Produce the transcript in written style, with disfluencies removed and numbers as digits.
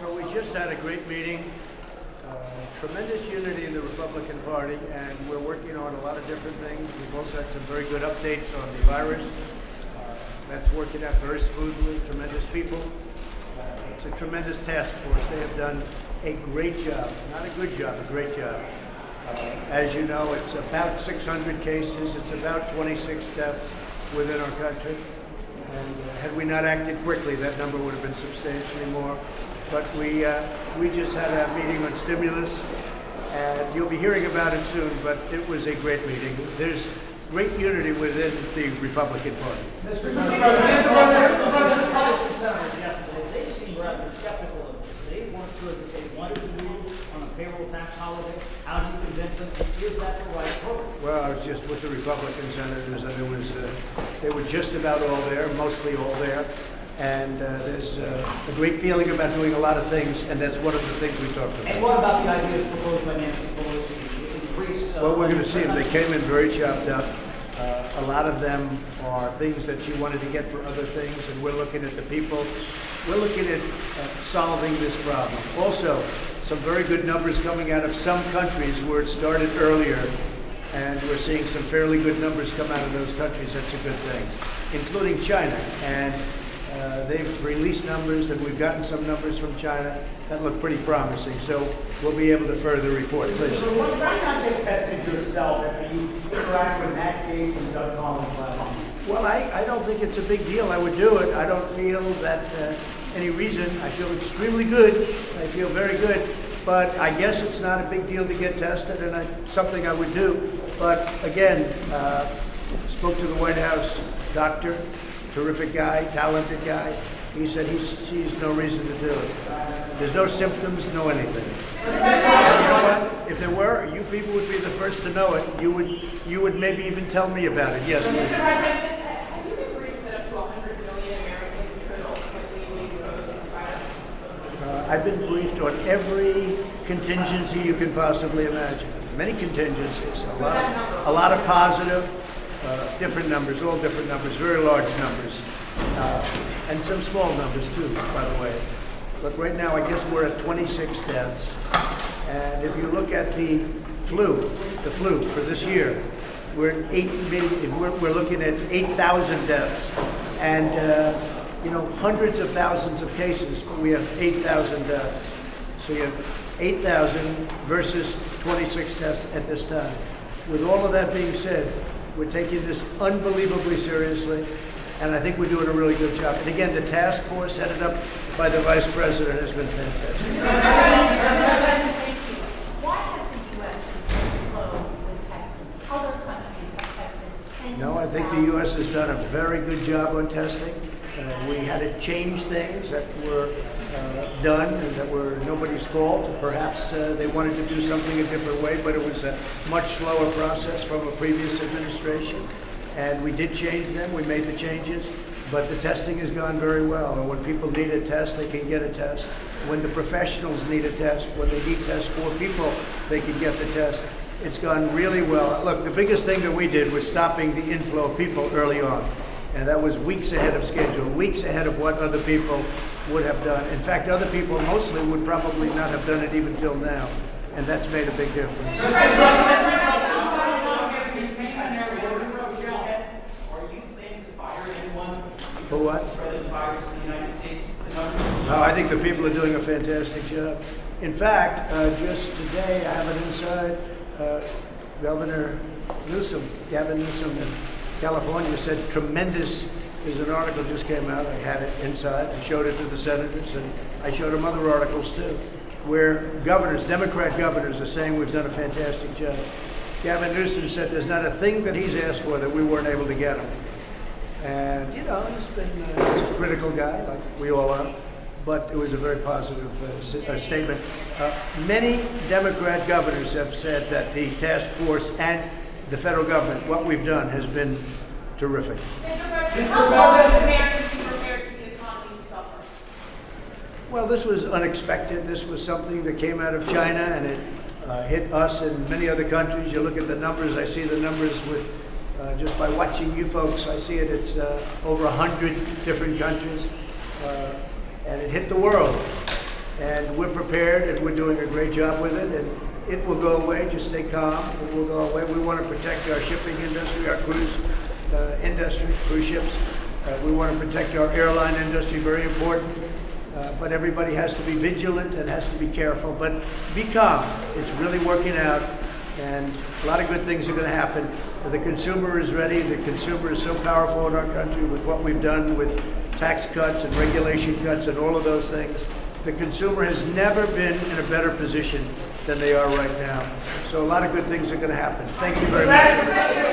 So we just had a great meeting, tremendous unity in the Republican Party, and we're working on a lot of different things. We've also had some very good updates on the virus. That's working out very smoothly, tremendous people. It's a tremendous task force. They have done a great job, not a good job, a great job. As you know, it's about 600 cases, it's about 26 deaths within our country. And had we not acted quickly, that number would have been substantially more. But we just had a meeting on stimulus, and you'll be hearing about it soon, but it was a great meeting. There's great unity within the Republican Party. Mr. President, the Republican senators yesterday, they seemed rather skeptical of this. They weren't sure that they wanted to move on a payroll tax holiday. How do you convince them? Is that the right approach? Well, I was just with the Republican senators, and they were just about all there, mostly all there. And there's a great feeling about doing a lot of things, and that's one of the things we talked about. And what about the ideas proposed by Nancy Pelosi? Well, we're going to see them. They came in very chopped up. A lot of them are things that she wanted to get for other things, and we're looking at the people. We're looking at solving this problem. Also, some very good numbers coming out of some countries where it started earlier, and we're seeing some fairly good numbers come out of those countries. That's a good thing, including China. And they've released numbers, and we've gotten some numbers from China that look pretty promising. So we'll be able to further report. Please. So why not get tested yourself after you interact with Matt Gaetz and Doug Collins last month? Well, I don't think it's a big deal. I would do it. I don't feel that any reason. I feel extremely good. I feel very good. But I guess it's not a big deal to get tested, and something I would do. But again, spoke to the White House doctor. Terrific guy, talented guy. He said he sees no reason to do it. There's no symptoms, no anything. And you know what? If there were, you people would be the first to know it. You would maybe even tell me about it. Yes, Mr. President, have you been briefed that up to 100 million Americans could ultimately be exposed to the virus? I've been briefed on every contingency you can possibly imagine. Many contingencies. A lot of positive. Different numbers, all different numbers, very large numbers, and some small numbers too, by the way. Look, right now, I guess we're at 26 deaths, and if you look at the flu for this year, we're at 8 million. We're looking at 8,000 deaths, and hundreds of thousands of cases, but we have 8,000 deaths. So you have 8,000 versus 26 deaths at this time. With all of that being said, we're taking this unbelievably seriously, and I think we're doing a really good job. And again, the task force headed up by the Vice President has been fantastic. Why has the U.S. been so slow with testing? Other countries have tested tens No, I think the U.S. has done a very good job on testing. We had to change things that were done and that were nobody's fault. Perhaps they wanted to do something a different way, but it was a much slower process from a previous administration. And we did change them. We made the changes. But the testing has gone very well. And when people need a test, they can get a test. When the professionals need a test, when they need tests for people, they can get the test. It's gone really well. Look, the biggest thing that we did was stopping the inflow of people early on. And that was weeks ahead of schedule, weeks ahead of what other people would have done. In fact, other people mostly would probably not have done it even till now. And that's made a big difference. Are you planning to fire anyone For what? spreading the virus in the United States? No, I think the people are doing a fantastic job. In fact, just today, I have it inside, Gavin Newsom in California said tremendous. There's an article just came out. I had it inside. I showed it to the senators, and I showed them other articles too, where governors, Democrat governors, are saying we've done a fantastic job. Gavin Newsom said there's not a thing that he's asked for that we weren't able to get him. And he's a critical guy, like we all are, but it was a very positive statement. Many Democrat governors have said that the task force and the federal government, what we've done has been terrific. Mr. President, how long will Americans be prepared for the economy to suffer? Well, this was unexpected. This was something that came out of China, and it hit us and many other countries. You look at the numbers. I see the numbers with just by watching you folks. I see it. It's over 100 different countries, and it hit the world. And And we're prepared, and we're doing a great job with it, and it will go away. Just stay calm. It will go away. We want to protect our shipping industry, our cruise industry, cruise ships. We want to protect our airline industry, very important. But everybody has to be vigilant and has to be careful. But be calm. It's really working out, and a lot of good things are going to happen. The consumer is ready. The consumer is so powerful in our country with what we've done with tax cuts and regulation cuts and all of those things. The consumer has never been in a better position than they are right now. So a lot of good things are going to happen. Thank you very much.